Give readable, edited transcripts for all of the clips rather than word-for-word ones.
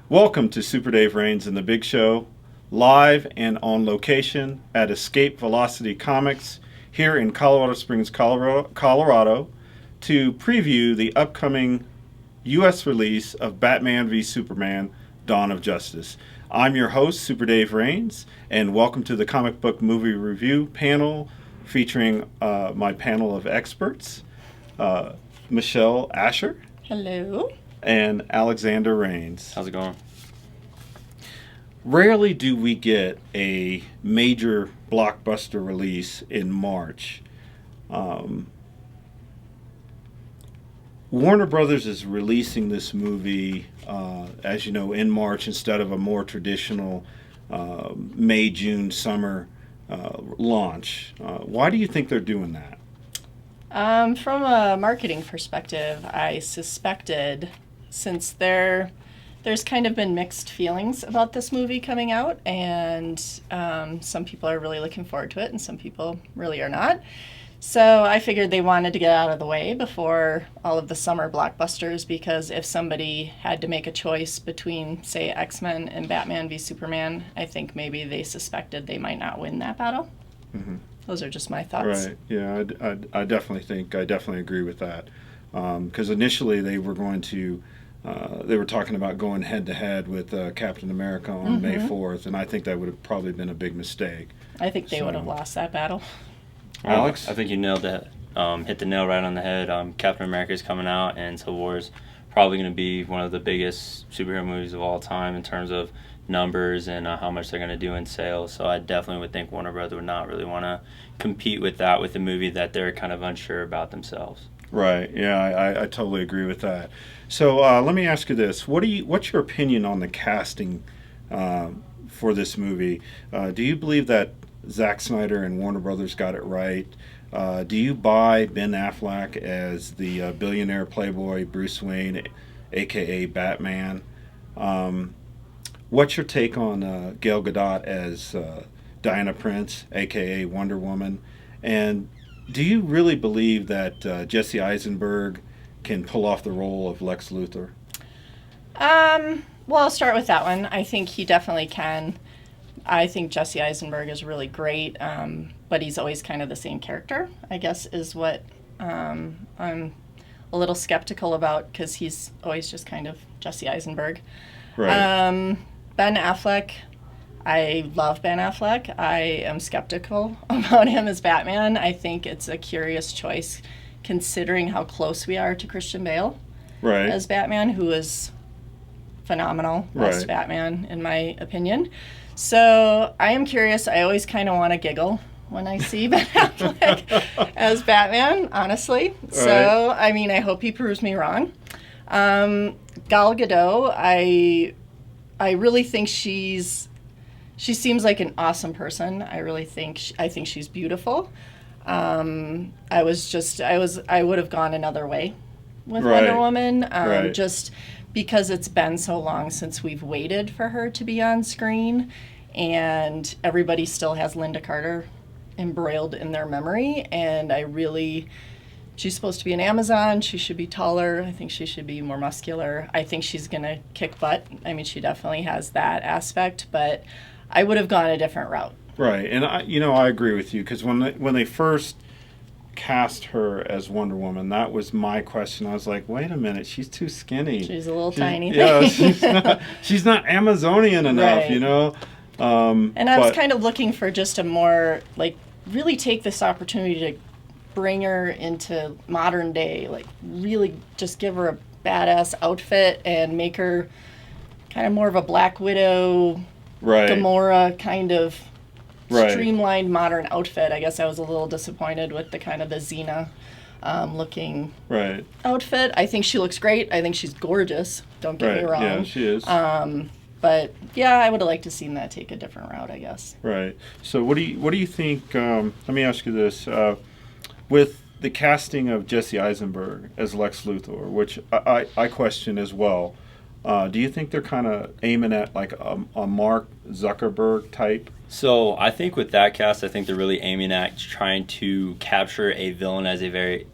Welcome to Super Dave Rains and the Big Show, live and on location at Escape Velocity Comics here in Colorado Springs, Colorado, to preview the upcoming U.S. release of Batman v Superman: Dawn of Justice. I'm your host, Super Dave Rains, and welcome to the comic book movie review panel featuring my panel of experts, Michelle Asher. Hello. And Alexander Rains. How's it going? Rarely do we get a major blockbuster release in March. Warner Brothers is releasing this movie, as you know, in March instead of a more traditional May, June, summer launch. Why do you think they're doing that? From a marketing perspective, I suspected, since there's kind of been mixed feelings about this movie coming out, and some people are really looking forward to it, and some people really are not. So I figured they wanted to get out of the way before all of the summer blockbusters, because if somebody had to make a choice between, say, X-Men and Batman v Superman, I think maybe they suspected they might not win that battle. Mm-hmm. Those are just my thoughts. Right. Yeah, I definitely agree with that. Because initially they were going to, they were talking about going head to head with Captain America on May 4th, and I think that would have probably been a big mistake. I think they would have lost that battle. Alex? I think you nailed it. Hit the nail right on the head. Captain America is coming out, and Civil War is probably going to be one of the biggest superhero movies of all time in terms of numbers and how much they're going to do in sales. So I definitely would think Warner Brothers would not really want to compete with that, with a movie that they're kind of unsure about themselves. Right. Yeah, I totally agree with that. So let me ask you this: what's your opinion on the casting for this movie? Do you believe that Zack Snyder and Warner Brothers got it right? Do you buy Ben Affleck as the billionaire playboy Bruce Wayne, aka Batman? What's your take on Gal Gadot as Diana Prince, aka Wonder Woman? And do you really believe that Jesse Eisenberg can pull off the role of Lex Luthor? Well, I'll start with that one. I think he definitely can. I think Jesse Eisenberg is really great, but he's always kind of the same character, I guess, is what I'm a little skeptical about, because he's always just kind of Jesse Eisenberg. Right. Ben Affleck, I love Ben Affleck. I am skeptical about him as Batman. I think it's a curious choice, considering how close we are to Christian Bale as Batman, who is phenomenal, best Batman, in my opinion. So I am curious. I always kind of want to giggle when I see Ben Affleck as Batman, honestly. So, I mean, I hope he proves me wrong. Gal Gadot, I really think she seems like an awesome person. I think she's beautiful. I would have gone another way with Wonder Woman, just because it's been so long since we've waited for her to be on screen, and everybody still has Linda Carter embroiled in their memory, and she's supposed to be an Amazon. She should be taller. I think she should be more muscular. I think she's going to kick butt. I mean, she definitely has that aspect, but I would have gone a different route. Right, and I agree with you, because when they first cast her as Wonder Woman, that was my question. I was like, wait a minute, she's too skinny. She's a little tiny thing. Yeah, she's not Amazonian enough, you know. And I was kind of looking for just a more, like, really take this opportunity to bring her into modern day, like really just give her a badass outfit and make her kind of more of a Black Widow, Gamora kind of streamlined modern outfit. I guess I was a little disappointed with the kind of the Xena looking outfit. I think she looks great. I think she's gorgeous. Don't get me wrong. Yeah, she is. But yeah, I would have liked to seen that take a different route, I guess. Right. So what do you think? Let me ask you this: with the casting of Jesse Eisenberg as Lex Luthor, which I question as well, do you think they're kind of aiming at like a Mark Zuckerberg type? So I think with that cast, I think they're really aiming at trying to capture a villain as a very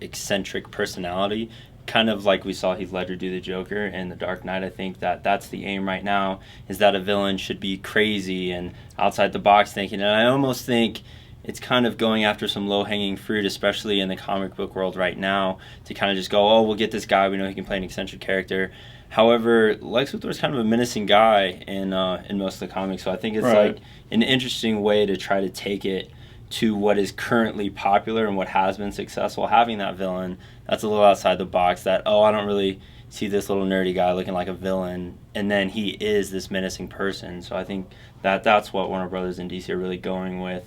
eccentric personality, kind of like we saw Heath Ledger do the Joker in The Dark Knight. I think that that's the aim right now, is that a villain should be crazy and outside the box thinking. And I almost think it's kind of going after some low-hanging fruit, especially in the comic book world right now, to kind of just go, oh, we'll get this guy. We know he can play an eccentric character. However, Lex Luthor is kind of a menacing guy in most of the comics, so I think it's like an interesting way to try to take it to what is currently popular and what has been successful. Having that villain that's a little outside the box, that, oh, I don't really see this little nerdy guy looking like a villain, and then he is this menacing person. So I think that that's what Warner Brothers and DC are really going with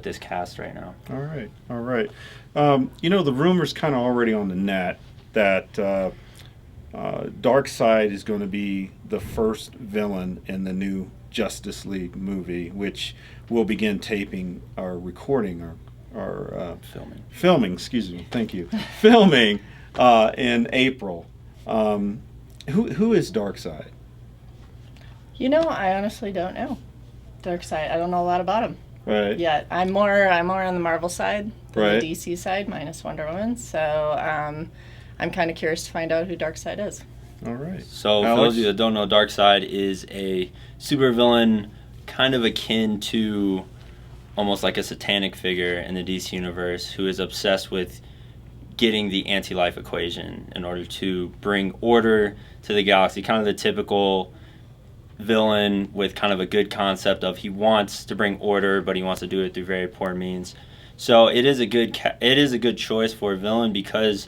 this cast right now. All right. The rumor's kind of already on the net that Darkseid is going to be the first villain in the new Justice League movie, which will begin taping or recording or filming. Excuse me. Thank you. Filming in April. Who is Darkseid? I honestly don't know. Darkseid. I don't know a lot about him. Right. Yeah, I'm more on the Marvel side than the DC side, minus Wonder Woman. So I'm kind of curious to find out who Darkseid is. All right. So for those of you that don't know, Darkseid is a supervillain kind of akin to almost like a satanic figure in the DC universe, who is obsessed with getting the anti-life equation in order to bring order to the galaxy. Kind of the typical villain with kind of a good concept of he wants to bring order, but he wants to do it through very poor means. So it is a good choice for a villain, because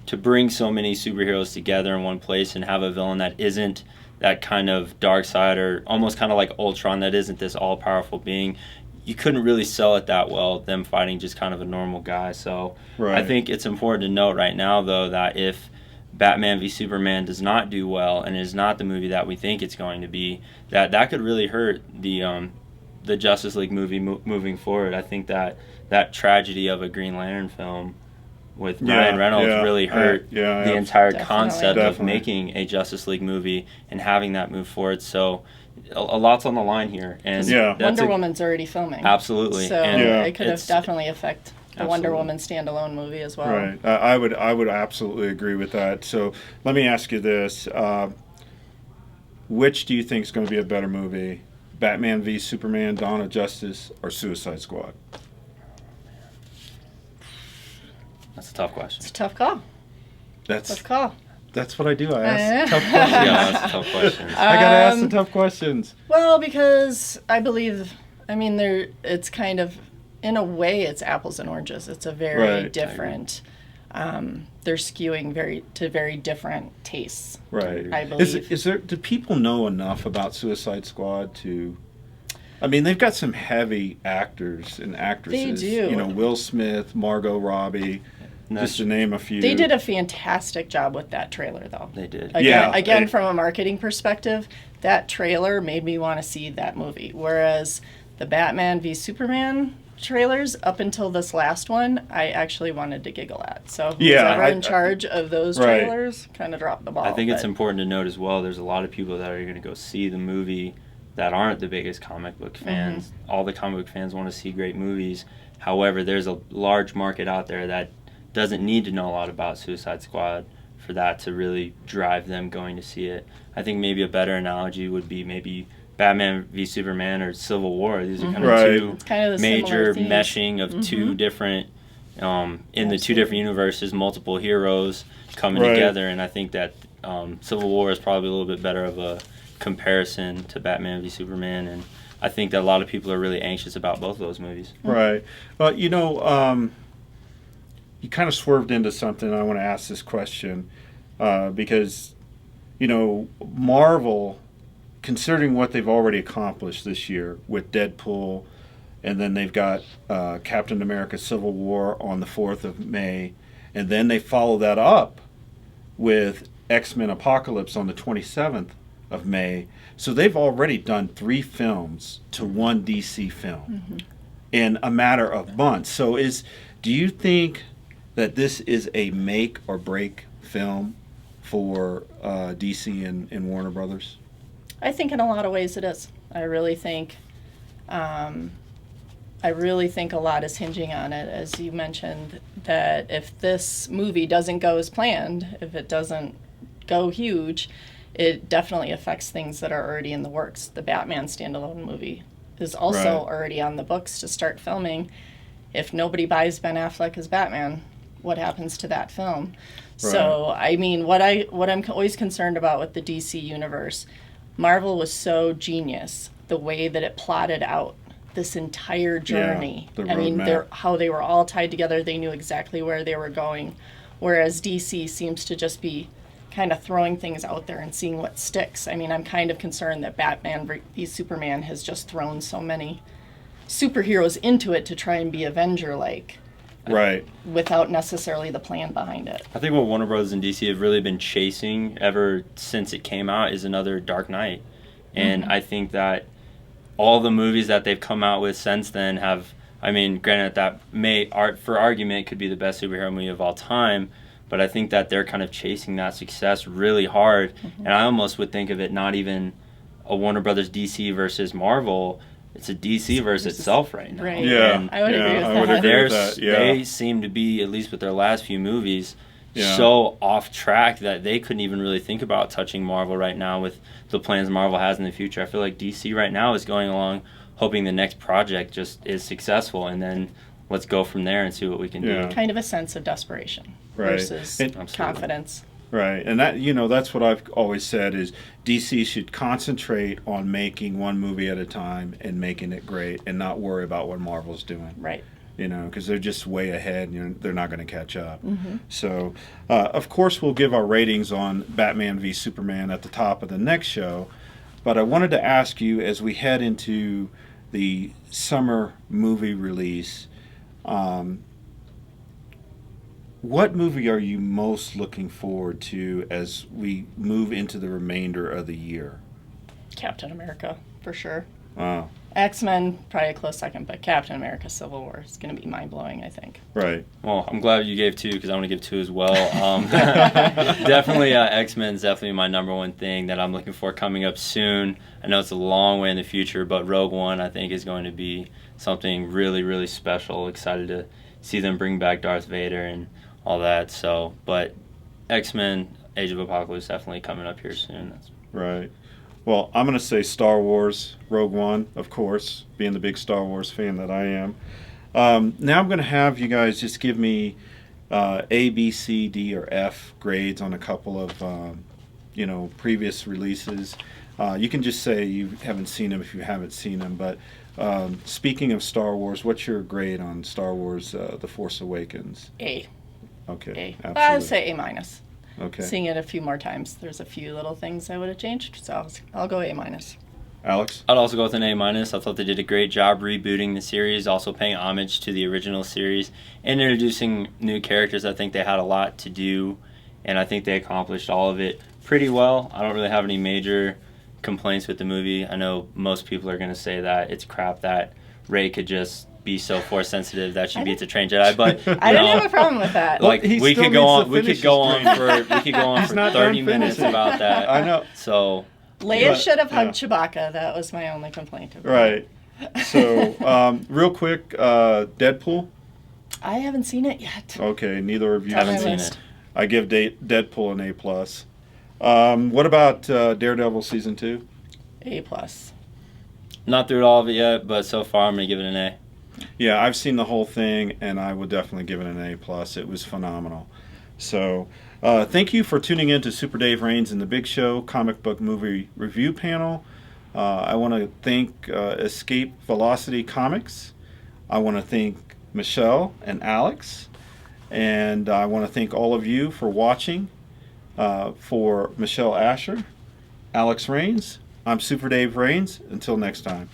to bring so many superheroes together in one place and have a villain that isn't that kind of Darkseid, or almost kind of like Ultron, that isn't this all-powerful being, you couldn't really sell it that well, them fighting just kind of a normal guy. So I think it's important to note right now, though, that if Batman v Superman does not do well and is not the movie that we think it's going to be, that could really hurt the Justice League movie moving forward. I think that tragedy of a Green Lantern film with Ryan Reynolds really hurt the entire concept of making a Justice League movie and having that move forward. So a lot's on the line here, and Wonder Woman's already filming. Absolutely, so it could have definitely affected the Wonder Woman standalone movie as well. Right. I would absolutely agree with that. So let me ask you this: which do you think is going to be a better movie, Batman v Superman: Dawn of Justice, or Suicide Squad? That's a tough question. It's a tough call. Tough call. That's what I do. I ask tough questions. Yeah, that's tough questions. I gotta ask the tough questions. Well, because I believe, it's kind of, in a way, it's apples and oranges. It's a very different. They're skewing to very different tastes. Right. I believe. Is there? Do people know enough about Suicide Squad to? They've got some heavy actors and actresses. They do. Will Smith, Margot Robbie, just to name a few. They did a fantastic job with that trailer, though. They did. Again, from a marketing perspective, that trailer made me want to see that movie. Whereas the Batman v Superman trailers, up until this last one, I actually wanted to giggle at. So who's ever in charge of those trailers kind of dropped the ball. I think it's important to note as well, there's a lot of people that are going to go see the movie that aren't the biggest comic book fans. Mm-hmm. All the comic book fans want to see great movies. However, there's a large market out there that doesn't need to know a lot about Suicide Squad for that to really drive them going to see it. I think maybe a better analogy would be maybe Batman v Superman or Civil War. These are kind of two major meshing of two different, in the two different universes, multiple heroes coming together. And I think that Civil War is probably a little bit better of a comparison to Batman v Superman, and I think that a lot of people are really anxious about both of those movies. Right. Well, you kind of swerved into something. I want to ask this question because, Marvel, considering what they've already accomplished this year with Deadpool, and then they've got Captain America Civil War on the 4th of May, and then they follow that up with X-Men Apocalypse on the 27th of May. So they've already done 3 films to one DC film in a matter of months. So do you think that this is a make or break film for DC and Warner Brothers? I think in a lot of ways it is. I really think a lot is hinging on it. As you mentioned, that if this movie doesn't go as planned, if it doesn't go huge, it definitely affects things that are already in the works. The Batman standalone movie is also Right. already on the books to start filming. If nobody buys Ben Affleck as Batman, what happens to that film? So, I mean, what I'm always concerned about with the DC universe, Marvel was so genius the way that it plotted out this entire journey. the I mean, roadmap. how they were all tied together, they knew exactly where they were going, whereas DC seems to just be kind of throwing things out there and seeing what sticks. I mean, I'm kind of concerned that Batman v Superman has just thrown so many superheroes into it to try and be Avenger-like Right. without necessarily the plan behind it. I think what Warner Bros. And DC have really been chasing ever since it came out is another Dark Knight. And I think that all the movies that they've come out with since then have, I mean, granted that for argument, could be the best superhero movie of all time, but I think that they're kind of chasing that success really hard. And I almost would think of it not even a Warner Brothers DC versus Marvel. It's a DC versus itself right now. Right. Yeah. And I would agree with I would that. agree with that. Yeah. They seem to be, at least with their last few movies, Yeah. so off track that they couldn't even really think about touching Marvel right now with the plans Marvel has in the future. I feel like DC right now is going along hoping the next project just is successful, and then let's go from there and see what we can Yeah. do. Kind of a sense of desperation Right. versus And- Absolutely. confidence. Right, and that's what I've always said is DC should concentrate on making one movie at a time and making it great, and not worry about what Marvel's doing. Right. Because they're just way ahead. They're not going to catch up. So, of course, we'll give our ratings on Batman v Superman at the top of the next show. But I wanted to ask you, as we head into the summer movie release, what movie are you most looking forward to as we move into the remainder of the year? Captain America, for sure. Wow. X-Men, probably a close second, but Captain America Civil War is going to be mind-blowing, I think. Right. Well, I'm glad you gave 2 because I want to give 2 as well. Definitely, X-Men's definitely my number one thing that I'm looking for coming up soon. I know it's a long way in the future, but Rogue One I think is going to be something really, really special. Excited to see them bring back Darth Vader and all that. So, but X-Men, Age of Apocalypse definitely coming up here soon. Right. Well, I'm going to say Star Wars, Rogue One, of course, being the big Star Wars fan that I am. Now I'm going to have you guys just give me A, B, C, D, or F grades on a couple of, previous releases. You can just say you haven't seen them if you haven't seen them. But speaking of Star Wars, what's your grade on Star Wars The Force Awakens? A. Okay, A. absolutely. I'd say A minus. Okay. Seeing it a few more times, there's a few little things I would have changed, so I'll go A minus. Alex? I'd also go with an A minus. I thought they did a great job rebooting the series, also paying homage to the original series and introducing new characters. I think they had a lot to do, and I think they accomplished all of it pretty well. I don't really have any major complaints with the movie. I know most people are going to say that it's crap that Rey could just be so force sensitive that she beats a trained Jedi, but I don't have a problem with that. like He we still could go needs on to we finish could go his on training. for we could go on He's for not 30 done minutes finishing. about that. I know. So Leia But, should have hugged yeah. Chewbacca. That was my only complaint. About Right. So, real quick, Deadpool. I haven't seen it yet. Okay, neither of you. Top of haven't my seen list. it. I give Deadpool an A+. What about Daredevil season 2? A plus. Not through all of it yet, but so far I'm gonna give it an A. Yeah, I've seen the whole thing, and I would definitely give it an A+. It was phenomenal. So, thank you for tuning in to Super Dave Raines and the Big Show comic book movie review panel. I want to thank Escape Velocity Comics. I want to thank Michelle and Alex. And I want to thank all of you for watching. For Michelle Asher, Alex Raines, I'm Super Dave Raines. Until next time.